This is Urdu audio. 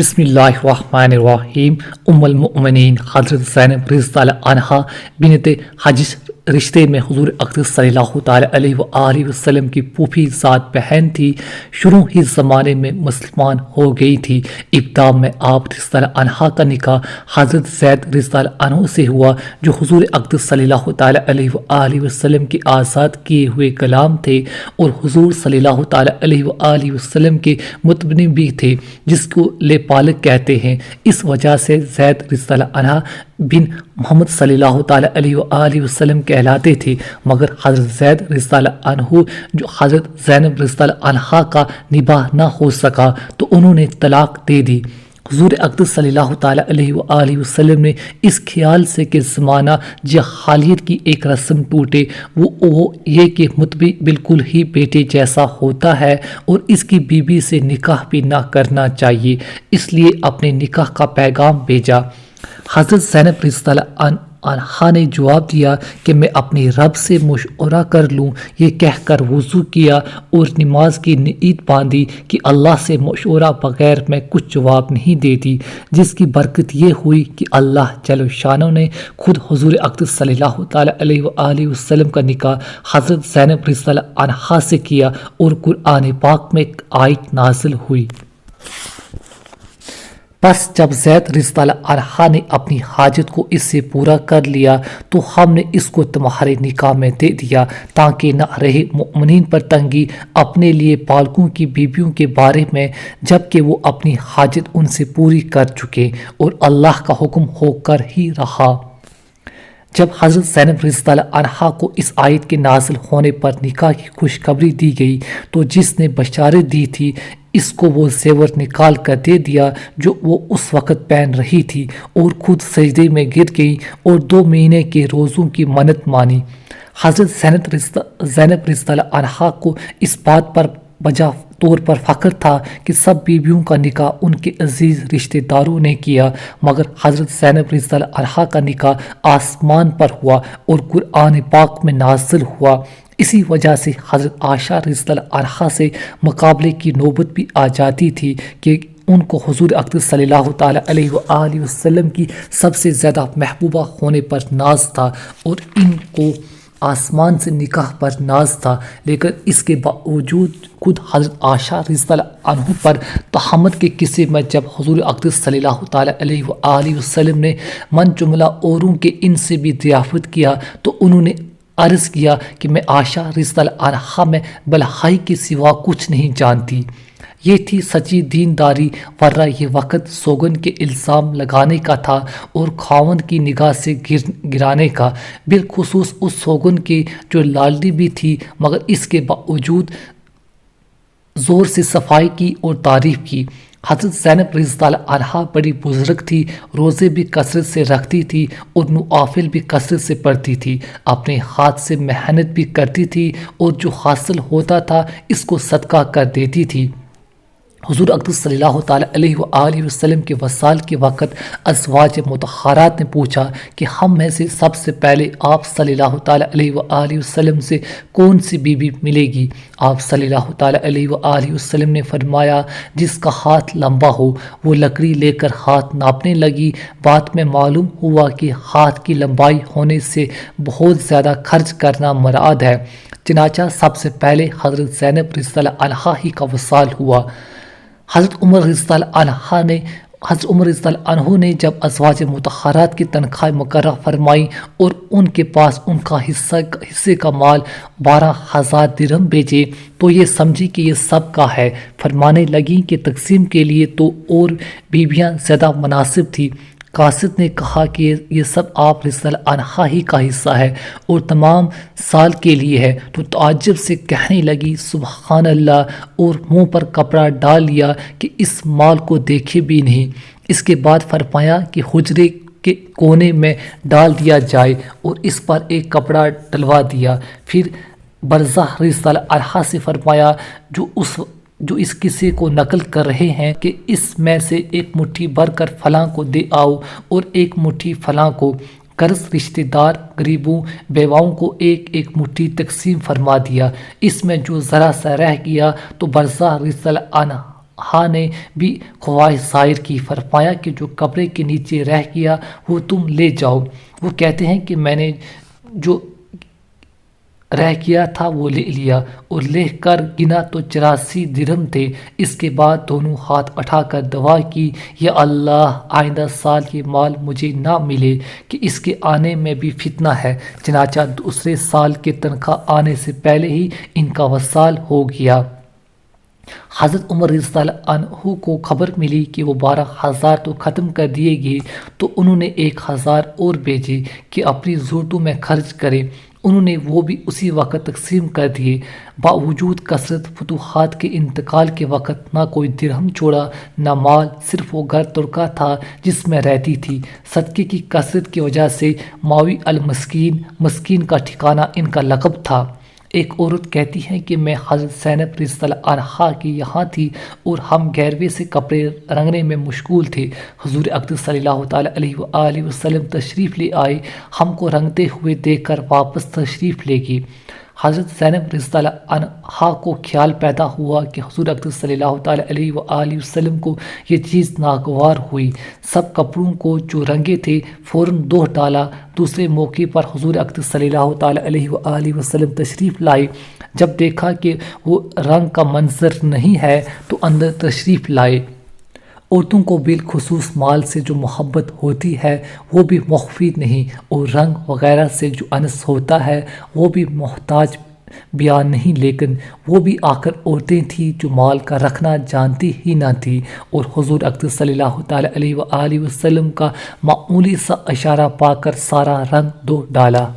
بسم اللہ الرحمن الرحیم المؤمنین حضرت زینب رضی اللہ عنہا بنت حجش رشتے میں حضور اقدس صلی اللہ تعالیٰ علیہ وآلہ وسلم کی پھوپھی ذات بہن تھی۔ شروع ہی زمانے میں مسلمان ہو گئی تھی۔ ابتدا میں آپ رضی اللہ عنہا کا نکاح حضرت زید رضی اللہ عنہ سے ہوا، جو حضور اقدس صلی اللہ تعالیٰ علیہ وآلہ وسلم کے آزاد کیے ہوئے غلام تھے اور حضور صلی اللہ تعالیٰ علیہ وآلہ وسلم کے متبنی بھی تھے، جس کو لے پالک کہتے ہیں۔ اس وجہ سے زید رضی اللہ عنہ بن محمد صلی اللہ تعالیٰ علیہ وآلہ وسلم کہلاتے تھے، مگر حضرت زید رضی اللہ عنہ جو حضرت زینب رضی اللہ عنہا کا نباہ نہ ہو سکا تو انہوں نے طلاق دے دی۔ حضور اقدس صلی اللہ تعالیٰ علیہ وآلہ وسلم نے اس خیال سے کہ زمانہ جاہلیت کی ایک رسم ٹوٹے، وہ یہ کہ متبی بالکل ہی بیٹے جیسا ہوتا ہے اور اس کی بیوی سے نکاح بھی نہ کرنا چاہیے، اس لیے اپنے نکاح کا پیغام بھیجا۔ حضرت زینب رضی اللہ عنہا نے جواب دیا کہ میں اپنے رب سے مشورہ کر لوں۔ یہ کہہ کر وضو کیا اور نماز کی نیت باندھی کہ اللہ سے مشورہ بغیر میں کچھ جواب نہیں دیتی، جس کی برکت یہ ہوئی کہ اللہ جل شانہ نے خود حضور اقدس صلی اللہ تعالیٰ علیہ وآلہ وسلم کا نکاح حضرت زینب رضی اللہ عنہا سے کیا اور قرآن پاک میں ایک آیت نازل ہوئی۔ بس جب زید رضی اللہ عنہا نے اپنی حاجت کو اس سے پورا کر لیا تو ہم نے اس کو تمہارے نکاح میں دے دیا، تاکہ نہ رہے مؤمنین پر تنگی اپنے لیے پالکوں کی بیویوں کے بارے میں، جبکہ وہ اپنی حاجت ان سے پوری کر چکے اور اللہ کا حکم ہو کر ہی رہا۔ جب حضرت زینب رضی اللہ عنہا کو اس آیت کے نازل ہونے پر نکاح کی خوشخبری دی گئی تو جس نے بشارت دی تھی اس کو وہ زیور نکال کر دے دیا جو وہ اس وقت پہن رہی تھی، اور خود سجدے میں گر گئی اور 2 مہینے کے روزوں کی منت مانی۔ حضرت زینب رضی اللہ عنہا کو اس بات پر بجا طور پر فخر تھا کہ سب بیویوں کا نکاح ان کے عزیز رشتہ داروں نے کیا، مگر حضرت زینب رضی اللہ عنہا کا نکاح آسمان پر ہوا اور قرآن پاک میں نازل ہوا۔ اسی وجہ سے حضرت عائشہ رضی اللہ عنہا سے مقابلے کی نوبت بھی آ جاتی تھی کہ ان کو حضور اقدس صلی اللہ تعالیٰ علیہ وآلہ وسلم کی سب سے زیادہ محبوبہ ہونے پر ناز تھا اور ان کو آسمان سے نکاح پر ناز تھا، لیکن اس کے باوجود خود حضرت عائشہ رضی اللہ عنہ پر تہمت کے قصے میں جب حضور اقدس صلی اللہ تعالیٰ علیہ وآلہ وسلم نے من جملہ اوروں کے ان سے بھی ضیافت کیا تو انہوں نے عرض کیا کہ میں عائشہ رضی اللہ عنہا میں بلحائی کے سوا کچھ نہیں جانتی۔ یہ تھی سچی دینداری، ورنہ یہ وقت سوگن کے الزام لگانے کا تھا اور خاوند کی نگاہ سے گرانے کا، بالخصوص اس سوگن کے جو لاڈلی بھی تھی، مگر اس کے باوجود زور سے صفائی کی اور تعریف کی۔ حضرت زینب رضی اللہ عنہا بڑی بزرگ تھی، روزے بھی کثرت سے رکھتی تھی اور نوافل بھی کثرت سے پڑھتی تھی، اپنے ہاتھ سے محنت بھی کرتی تھی اور جو حاصل ہوتا تھا اس کو صدقہ کر دیتی تھی۔ حضور اقدس صلی اللہ تعالیٰ علیہ وآلہ وسلم کے وصال کے وقت ازواج مطہرات نے پوچھا کہ ہم میں سے سب سے پہلے آپ صلی اللہ تعالیٰ علیہ وآلہ وسلم سے کون سی بیوی ملے گی؟ آپ صلی اللہ تعالیٰ علیہ وآلہ وسلم نے فرمایا، جس کا ہاتھ لمبا ہو۔ وہ لکڑی لے کر ہاتھ ناپنے لگی۔ بات میں معلوم ہوا کہ ہاتھ کی لمبائی ہونے سے بہت زیادہ خرچ کرنا مراد ہے، چنانچہ سب سے پہلے حضرت زینب رضی اللہ عنہا ہی کا وصال ہوا۔ حضرت عمر رضی اللہ عنہ نے جب ازواج مطہرات کی تنخواہ مقررہ فرمائی اور ان کے پاس ان کا حصے کا مال 12,000 درہم بھیجے تو یہ سمجھی کہ یہ سب کا ہے۔ فرمانے لگیں کہ تقسیم کے لیے تو اور بیویاں زیادہ مناسب تھی۔ قاصد نے کہا کہ یہ سب آپ رضی اللہ عنہا ہی کا حصہ ہے اور تمام سال کے لیے ہے، تو تعجب سے کہنے لگی سبحان اللہ، اور منہ پر کپڑا ڈال لیا کہ اس مال کو دیکھے بھی نہیں۔ اس کے بعد فرمایا کہ حجرے کے کونے میں ڈال دیا جائے اور اس پر ایک کپڑا ڈلوا دیا۔ پھر برزہ رضی اللہ عنہا سے فرمایا جو اس قصے کو نقل کر رہے ہیں کہ اس میں سے ایک مٹھی بھر کر فلاں کو دے آؤ اور ایک مٹھی فلاں کو، قرض رشتہ دار غریبوں بیواؤں کو ایک ایک مٹھی تقسیم فرما دیا۔ اس میں جو ذرا سا رہ گیا تو برزہ رضی اللہ ہاں نے بھی خواہش ظاہر کی، فرمایا کہ جو کپڑے کے نیچے رہ گیا وہ تم لے جاؤ۔ وہ کہتے ہیں کہ میں نے جو رہ گیا تھا وہ لے لیا، اور لے کر گنا تو 84 درہم تھے۔ اس کے بعد دونوں ہاتھ اٹھا کر دعا کی، یا اللہ آئندہ سال یہ مال مجھے نہ ملے کہ اس کے آنے میں بھی فتنہ ہے۔ چنانچہ دوسرے سال کے تنخواہ آنے سے پہلے ہی ان کا وصال ہو گیا۔ حضرت عمر رضی اللہ عنہ کو خبر ملی کہ وہ 12,000 تو ختم کر دیے گئے، تو انہوں نے 1,000 اور بھیجے کہ اپنی ضرورتوں میں خرچ کریں۔ انہوں نے وہ بھی اسی وقت تقسیم کر دیے۔ باوجود کثرت فتوحات کے انتقال کے وقت نہ کوئی درہم چھوڑا نہ مال، صرف وہ گھر ترکا تھا جس میں رہتی تھی۔ صدقے کی کثرت کی وجہ سے ماوی المسکین، مسکین کا ٹھکانہ ان کا لقب تھا۔ ایک عورت کہتی ہے کہ میں حضرت زینب رضی اللہ عنہا کے یہاں تھی اور ہم گیروے سے کپڑے رنگنے میں مشغول تھے۔ حضور اقدس صلی اللہ تعالیٰ علیہ وآلہ وسلم تشریف لے آئے، ہم کو رنگتے ہوئے دیکھ کر واپس تشریف لے گئی۔ حضرت زینب رضی اللہ عنہا کو خیال پیدا ہوا کہ حضور اقدس صلی اللہ تعالیٰ علیہ وآلہ وسلم کو یہ چیز ناگوار ہوئی۔ سب کپڑوں کو جو رنگے تھے فوراً دھو ڈالا۔ دوسرے موقع پر حضور اقدس صلی اللہ تعالیٰ علیہ وآلہ وسلم تشریف لائے۔ جب دیکھا کہ وہ رنگ کا منظر نہیں ہے تو اندر تشریف لائے۔ عورتوں کو بالخصوص مال سے جو محبت ہوتی ہے وہ بھی مخفی نہیں، اور رنگ وغیرہ سے جو انس ہوتا ہے وہ بھی محتاج بیان نہیں، لیکن وہ بھی آخر عورتیں تھیں جو مال کا رکھنا جانتی ہی نہ تھی، اور حضور اقدس صلی اللہ تعالیٰ علیہ وآلہ وسلم کا معمولی سا اشارہ پا کر سارا رنگ دھو ڈالا۔